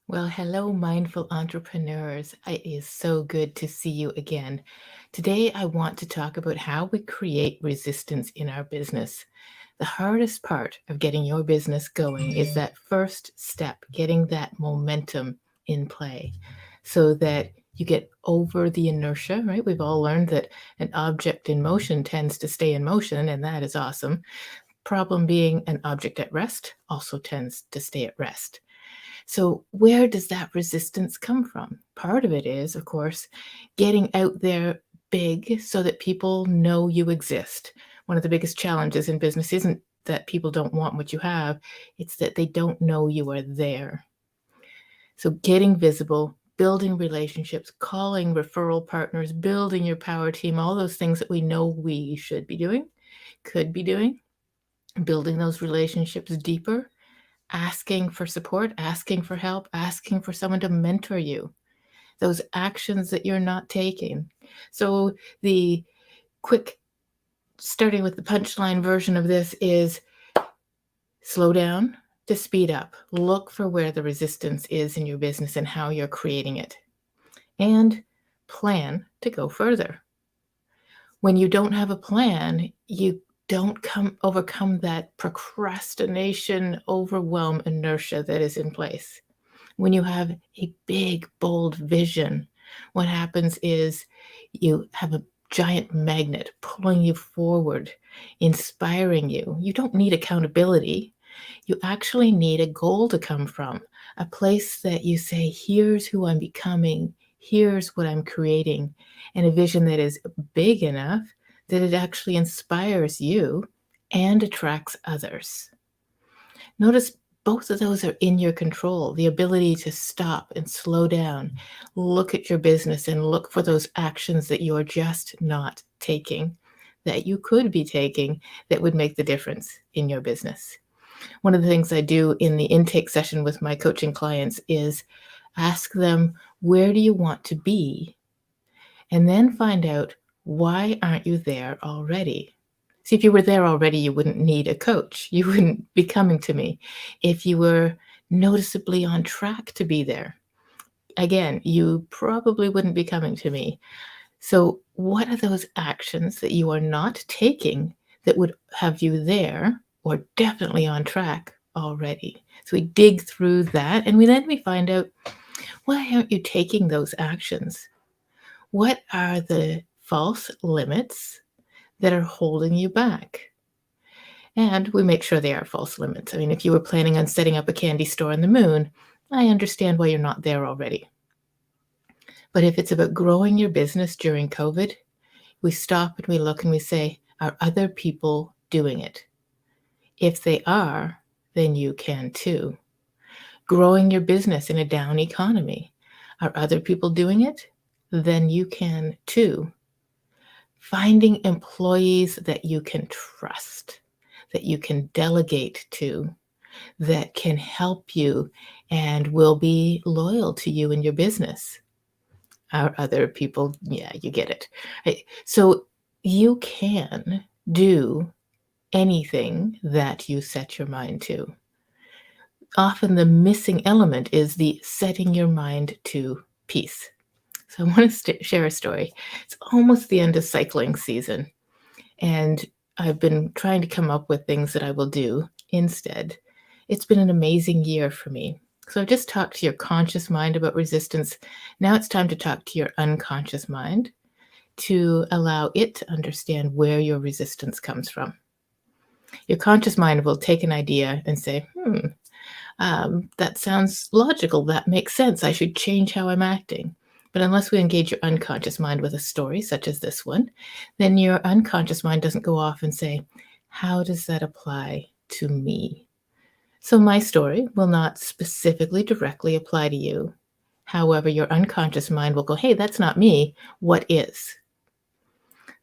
Well, hello, mindful entrepreneurs. It is so good to see you again. Today, I want to talk about how we create resistance in our business. The hardest part of getting your business going is that first step, getting that momentum in play so that you get over the inertia, right? We've all learned that an object in motion tends to stay in motion, and that is awesome. Problem being, an object at rest also tends to stay at rest. So, where does that resistance come from? Part of it is, of course, getting out there big so that people know you exist. One of the biggest challenges in business isn't that people don't want what you have, it's that they don't know you are there. So, getting visible, building relationships, calling referral partners, building your power team, all those things that we know we should be doing, could be doing, building those relationships deeper, asking for support, asking for help, asking for someone to mentor you, those actions that you're not taking. So, the quick, starting with the punchline version of this is slow down to speed up. Look for where the resistance is in your business and how you're creating it, and plan to go further. When you don't have a plan, you don't overcome that procrastination, overwhelm, inertia that is in place. When you have a big, bold vision, what happens is you have a giant magnet pulling you forward, inspiring you. You don't need accountability. You actually need a goal to come from, a place that you say, here's who I'm becoming, here's what I'm creating, and a vision that is big enough that it actually inspires you and attracts others. Notice both of those are in your control. The ability to stop and slow down, look at your business and look for those actions that you're just not taking, that you could be taking, that would make the difference in your business. One of the things I do in the intake session with my coaching clients is ask them, where do you want to be? And then find out, why aren't you there already? See, if you were there already, you wouldn't need a coach. You wouldn't be coming to me. If you were noticeably on track to be there, again, you probably wouldn't be coming to me. So, what are those actions that you are not taking that would have you there or definitely on track already? So, we dig through that and we find out, why aren't you taking those actions? What are the false limits that are holding you back? And we make sure they are false limits. I mean, if you were planning on setting up a candy store on the moon, I understand why you're not there already. But if it's about growing your business during COVID, we stop and we look and we say, are other people doing it? If they are, then you can too. Growing your business in a down economy, are other people doing it? Then you can too. Finding employees that you can trust, that you can delegate to, that can help you and will be loyal to you in your business. Are other people, yeah, you get it. So you can do anything that you set your mind to. Often the missing element is the setting your mind to peace. So I want to share a story. It's almost the end of cycling season, and I've been trying to come up with things that I will do instead. It's been an amazing year for me. So I've just talked to your conscious mind about resistance. Now it's time to talk to your unconscious mind to allow it to understand where your resistance comes from. Your conscious mind will take an idea and say, that sounds logical. That makes sense. I should change how I'm acting. But unless we engage your unconscious mind with a story such as this one, then your unconscious mind doesn't go off and say, how does that apply to me? So my story will not specifically directly apply to you. However, your unconscious mind will go, hey, that's not me. What is?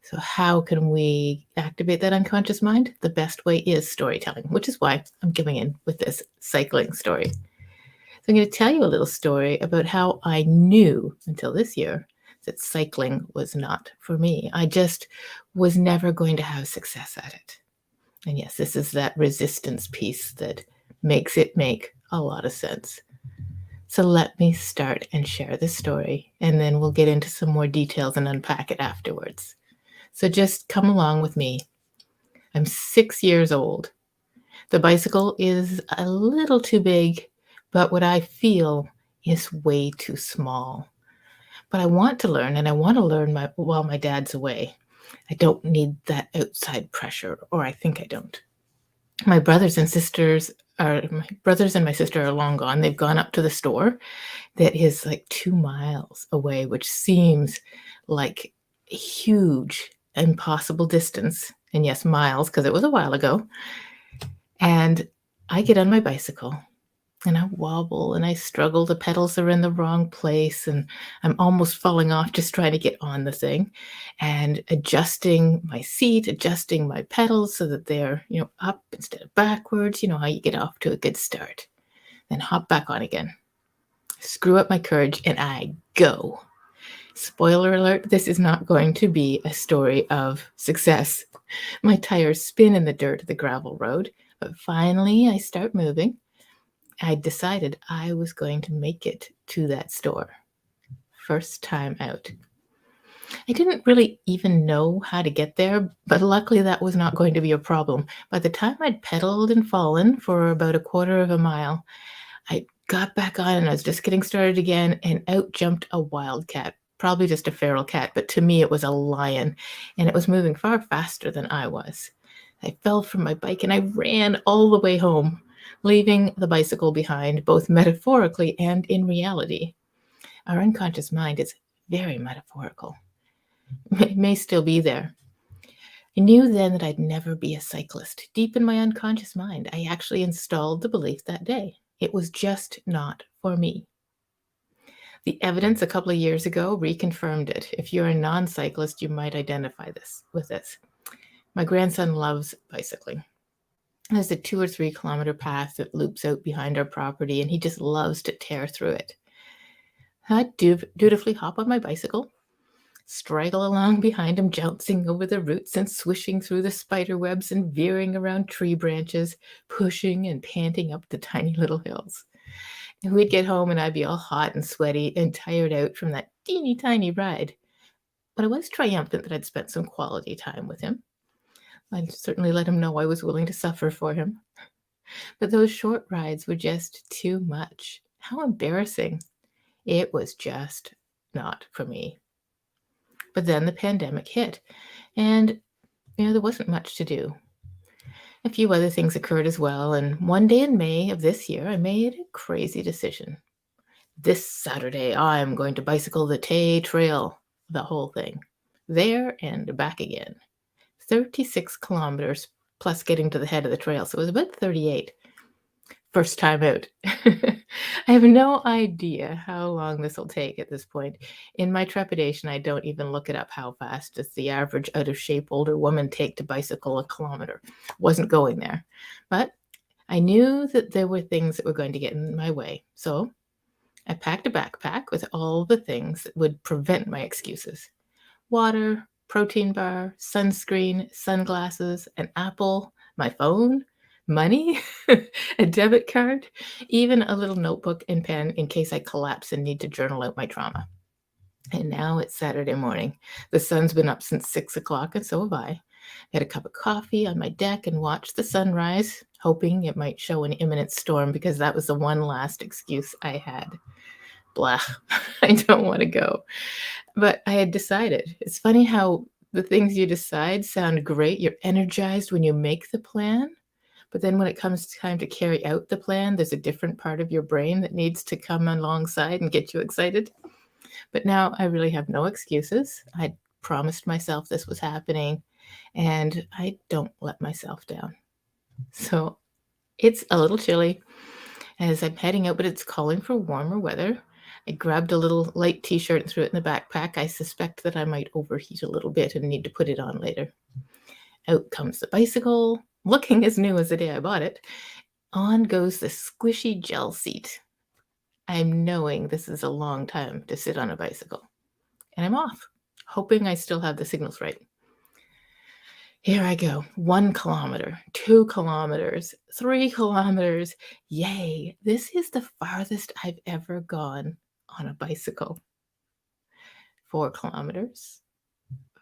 So how can we activate that unconscious mind? The best way is storytelling, which is why I'm giving in with this cycling story. So I'm going to tell you a little story about how I knew until this year that cycling was not for me. I just was never going to have success at it. And yes, this is that resistance piece that makes it make a lot of sense. So let me start and share the story, and then we'll get into some more details and unpack it afterwards. So just come along with me. I'm 6 years old. The bicycle is a little too big, but what I feel is way too small. But I want to learn, and I want to learn while my dad's away. I don't need that outside pressure, or I think I don't. My brothers and sisters my brothers and my sister are long gone. They've gone up to the store that is like 2 miles away, which seems like a huge, impossible distance. And yes, miles, because it was a while ago. And I get on my bicycle and I wobble and I struggle. The pedals are in the wrong place and I'm almost falling off just trying to get on the thing and adjusting my seat, adjusting my pedals so that they're, up instead of backwards. You know how you get off to a good start. Then hop back on again. Screw up my courage and I go. Spoiler alert, this is not going to be a story of success. My tires spin in the dirt of the gravel road, but finally I start moving. I decided I was going to make it to that store. First time out. I didn't really even know how to get there, but luckily that was not going to be a problem. By the time I'd pedaled and fallen for about a quarter of a mile, I got back on and I was just getting started again, and out jumped a wildcat. Probably just a feral cat, but to me it was a lion, and it was moving far faster than I was. I fell from my bike and I ran all the way home, leaving the bicycle behind, both metaphorically and in reality. Our unconscious mind is very metaphorical. It may still be there. I knew then that I'd never be a cyclist. Deep in my unconscious mind, I actually installed the belief that day. It was just not for me. The evidence a couple of years ago reconfirmed it. If you're a non-cyclist, you might identify with this. My grandson loves bicycling. There's a 2 or 3 kilometer path that loops out behind our property, and he just loves to tear through it. I dutifully hop on my bicycle, straggle along behind him, jouncing over the roots and swishing through the spider webs and veering around tree branches, pushing and panting up the tiny little hills. And we'd get home and I'd be all hot and sweaty and tired out from that teeny tiny ride. But I was triumphant that I'd spent some quality time with him. I'd certainly let him know I was willing to suffer for him. But those short rides were just too much. How embarrassing. It was just not for me. But then the pandemic hit, and there wasn't much to do. A few other things occurred as well, and one day in May of this year, I made a crazy decision. This Saturday, I'm going to bicycle the Tay Trail, the whole thing, there and back again. 36 kilometers plus getting to the head of the trail, so it was about 38. First time out. I have no idea how long this will take at this point. In my trepidation, I don't even look it up how fast does the average out-of-shape older woman take to bicycle a kilometer. Wasn't going there. But I knew that there were things that were going to get in my way. So I packed a backpack with all the things that would prevent my excuses. Water, protein bar, sunscreen, sunglasses, an apple, my phone, money, a debit card, even a little notebook and pen in case I collapse and need to journal out my trauma. And now it's Saturday morning. The sun's been up since 6 o'clock, and so have I. Had a cup of coffee on my deck and watched the sunrise, hoping it might show an imminent storm because that was the one last excuse I had. Blah, I don't want to go. But I had decided. It's funny how the things you decide sound great. You're energized when you make the plan. But then when it comes time to carry out the plan, there's a different part of your brain that needs to come alongside and get you excited. But now I really have no excuses. I promised myself this was happening, and I don't let myself down. So it's a little chilly as I'm heading out, but it's calling for warmer weather. I grabbed a little light t-shirt and threw it in the backpack. I suspect that I might overheat a little bit and need to put it on later. Out comes the bicycle, looking as new as the day I bought it. On goes the squishy gel seat. I'm knowing this is a long time to sit on a bicycle. And I'm off, hoping I still have the signals right. Here I go. 1 kilometer, 2 kilometers, 3 kilometers. Yay. This is the farthest I've ever gone on a bicycle. 4 kilometers,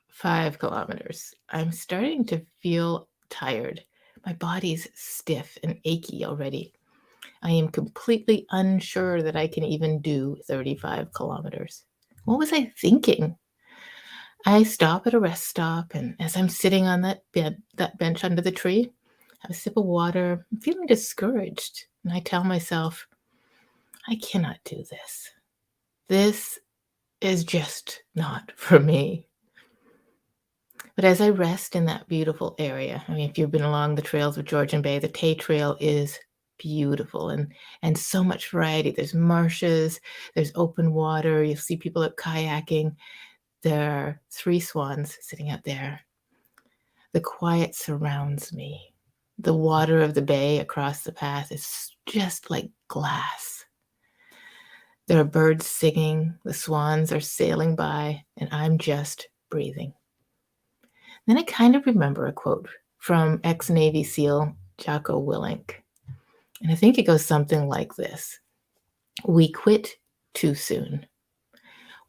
5 kilometers. I'm starting to feel tired. My body's stiff and achy already. I am completely unsure that I can even do 35 kilometers. What was I thinking? I stop at a rest stop, and as I'm sitting on that bench under the tree, I have a sip of water. I'm feeling discouraged, and I tell myself, I cannot do this. This is just not for me. But as I rest in that beautiful area, I mean, if you've been along the trails of Georgian Bay, the Tay Trail is beautiful and so much variety. There's marshes, there's open water. You'll see people out kayaking. There are 3 swans sitting out there. The quiet surrounds me. The water of the bay across the path is just like glass. There are birds singing, the swans are sailing by, and I'm just breathing. Then I kind of remember a quote from ex-Navy SEAL Jocko Willink. And I think it goes something like this. We quit too soon.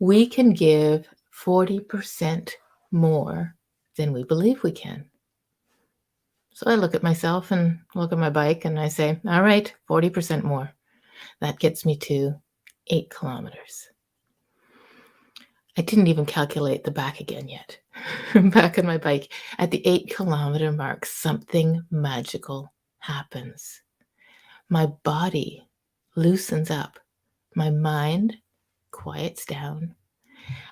We can give 40% more than we believe we can. So I look at myself and look at my bike and I say, all right, 40% more. That gets me to 8 kilometers. I didn't even calculate the back again yet. I'm back on my bike. At the 8 kilometer mark, something magical happens. My body loosens up. My mind quiets down.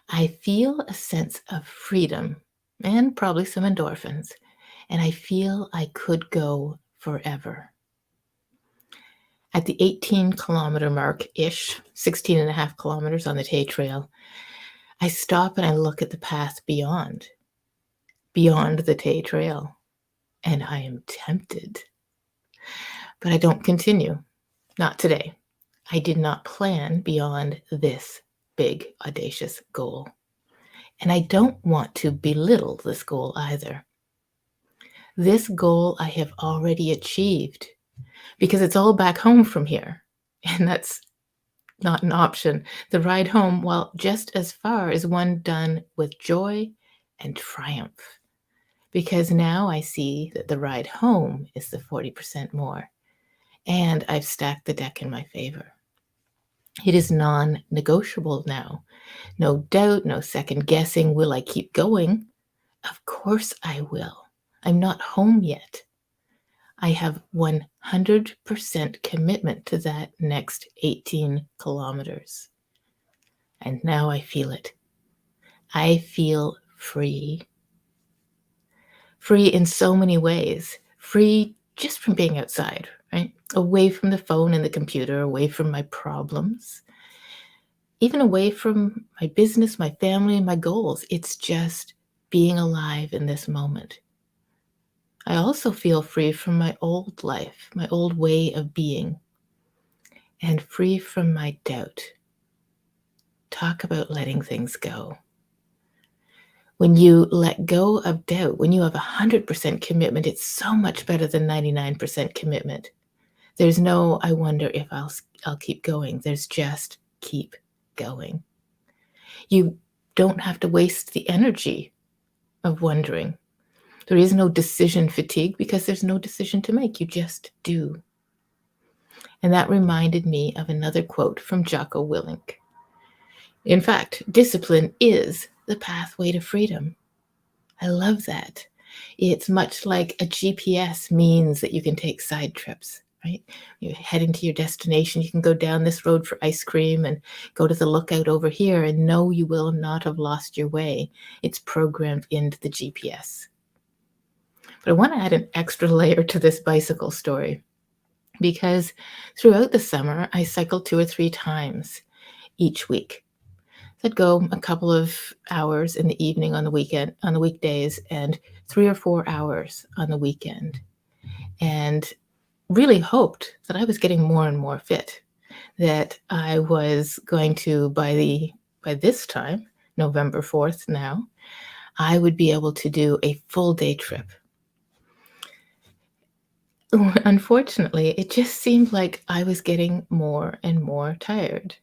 I feel a sense of freedom and probably some endorphins, and I feel I could go forever. At the 18-kilometer mark-ish, 16 and a half kilometers on the Tay Trail, I stop and I look at the path beyond the Tay Trail, and I am tempted. But I don't continue. Not today. I did not plan beyond this big, audacious goal. And I don't want to belittle this goal either. This goal I have already achieved because it's all back home from here. And that's not an option. The ride home, while just as far, is one done with joy and triumph. Because now I see that the ride home is the 40% more. And I've stacked the deck in my favor. It is non-negotiable now. No doubt, no second guessing. Will I keep going? Of course I will. I'm not home yet. I have 100% commitment to that next 18 kilometers. And now I feel it. I feel free. Free in so many ways. Free just from being outside, right? Away from the phone and the computer, away from my problems, even away from my business, my family, and my goals. It's just being alive in this moment. I also feel free from my old life, my old way of being, and free from my doubt. Talk about letting things go. When you let go of doubt, when you have 100% commitment, it's so much better than 99% commitment. There's no, I wonder if I'll keep going. There's just keep going. You don't have to waste the energy of wondering. There is no decision fatigue because there's no decision to make. You just do. And that reminded me of another quote from Jocko Willink. In fact, discipline is the pathway to freedom. I love that. It's much like a GPS means that you can take side trips, right? You're heading to your destination. You can go down this road for ice cream and go to the lookout over here and know you will not have lost your way. It's programmed into the GPS. But I want to add an extra layer to this bicycle story because throughout the summer, I cycled 2 or 3 times each week. I'd go a couple of hours in the evening on the weekdays, and 3 or 4 hours on the weekend. And really hoped that I was getting more and more fit, that I was going to, by this time, November 4th now, I would be able to do a full day trip. Unfortunately, it just seemed like I was getting more and more tired,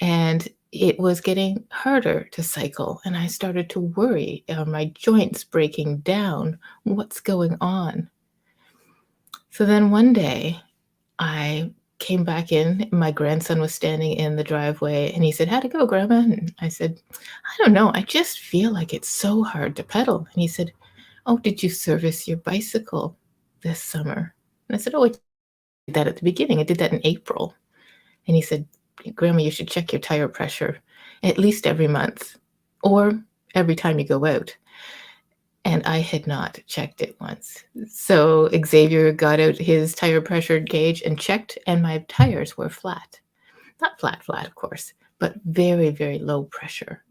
and it was getting harder to cycle, and I started to worry, are my joints breaking down? What's going on? So then one day, I came back in. My grandson was standing in the driveway and he said, "How'd it go, Grandma?" And I said, "I don't know. I just feel like it's so hard to pedal." And he said, "Oh, did you service your bicycle this summer?" And I said, "Oh, I did that at the beginning. I did that in April." And he said, "Grandma, you should check your tire pressure at least every month or every time you go out." And I had not checked it once. So Xavier got out his tire pressure gauge and checked, and my tires were flat. Not flat, flat, of course, but very, very low pressure.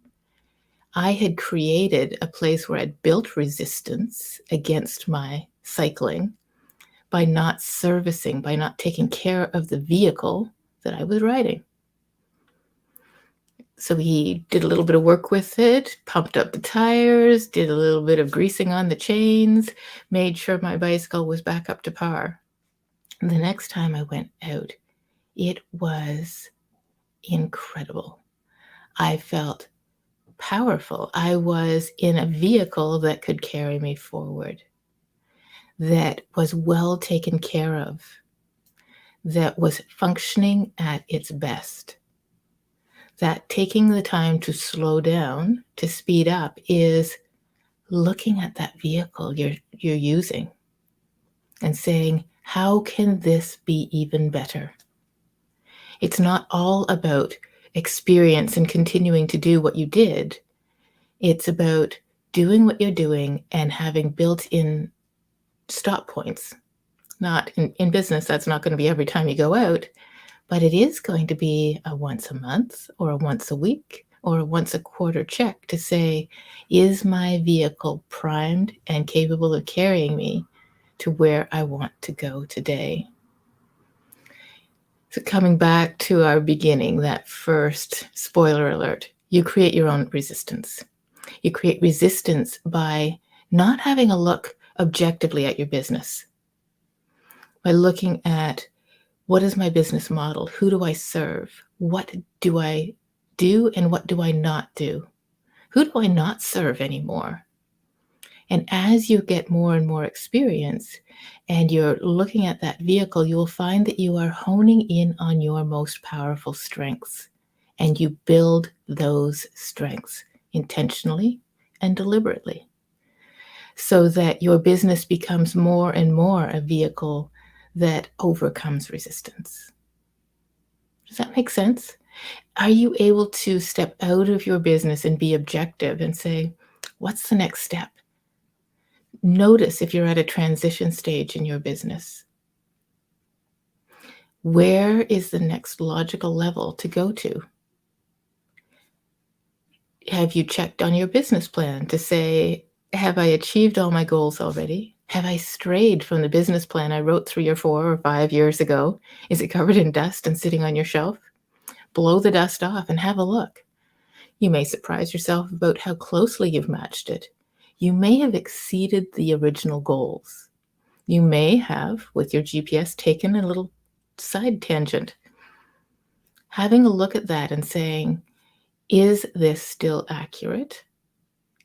I had created a place where I'd built resistance against my cycling by not servicing, by not taking care of the vehicle that I was riding. So he did a little bit of work with it, pumped up the tires, did a little bit of greasing on the chains, made sure my bicycle was back up to par. And the next time I went out, it was incredible. I felt powerful. I was in a vehicle that could carry me forward, that was well taken care of, that was functioning at its best. That taking the time to slow down, to speed up, is looking at that vehicle you're using and saying, how can this be even better? It's not all about experience and continuing to do what you did. It's about doing what you're doing and having built-in stop points. Not in business, that's not going to be every time you go out, but it is going to be a once a month or a once a week or a once a quarter check to say, is my vehicle primed and capable of carrying me to where I want to go today? So coming back to our beginning, that first spoiler alert, you create your own resistance. You create resistance by not having a look objectively at your business, by looking at, what is my business model? Who do I serve? What do I do and what do I not do? Who do I not serve anymore? And as you get more and more experience and you're looking at that vehicle, you will find that you are honing in on your most powerful strengths, and you build those strengths intentionally and deliberately so that your business becomes more and more a vehicle that overcomes resistance. Does that make sense? Are you able to step out of your business and be objective and say, what's the next step? Notice if you're at a transition stage in your business. Where is the next logical level to go to? Have you checked on your business plan to say, have I achieved all my goals already? Have I strayed from the business plan I wrote 3 or 4 or 5 years ago? Is it covered in dust and sitting on your shelf? Blow the dust off and have a look. You may surprise yourself about how closely you've matched it. You may have exceeded the original goals. You may have, with your GPS, taken a little side tangent. Having a look at that and saying, is this still accurate?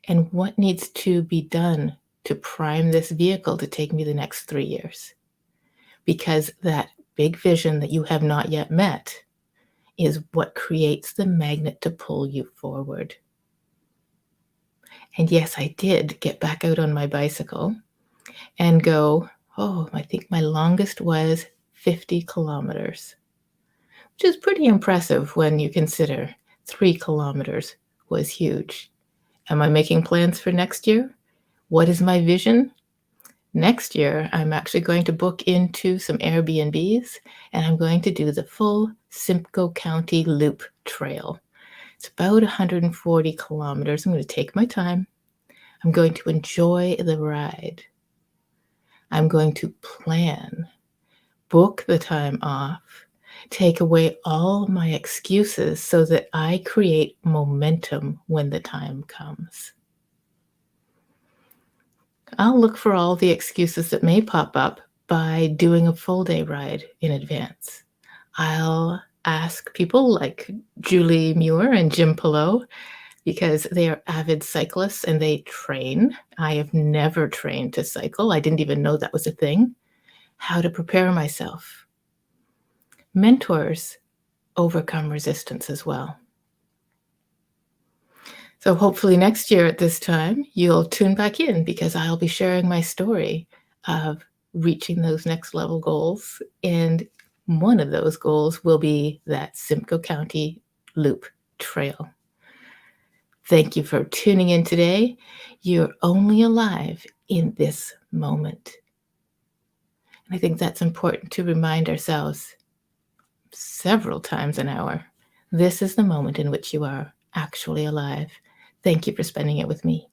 And what needs to be done to prime this vehicle to take me the next 3 years? Because that big vision that you have not yet met is what creates the magnet to pull you forward. And yes, I did get back out on my bicycle and go, oh, I think my longest was 50 kilometers, which is pretty impressive when you consider 3 kilometers was huge. Am I making plans for next year? What is my vision? Next year, I'm actually going to book into some Airbnbs, and I'm going to do the full Simcoe County Loop Trail. It's about 140 kilometers. I'm going to take my time. I'm going to enjoy the ride. I'm going to plan, book the time off, take away all my excuses so that I create momentum when the time comes. I'll look for all the excuses that may pop up by doing a full day ride in advance. I'll ask people like Julie Muir and Jim Pillow because they are avid cyclists and they train. I have never trained to cycle. I didn't even know that was a thing. How to prepare myself. Mentors overcome resistance as well. So hopefully next year at this time, you'll tune back in because I'll be sharing my story of reaching those next level goals. And one of those goals will be that Simcoe County Loop Trail. Thank you for tuning in today. You're only alive in this moment. And I think that's important to remind ourselves several times an hour. This is the moment in which you are actually alive. Thank you for spending it with me.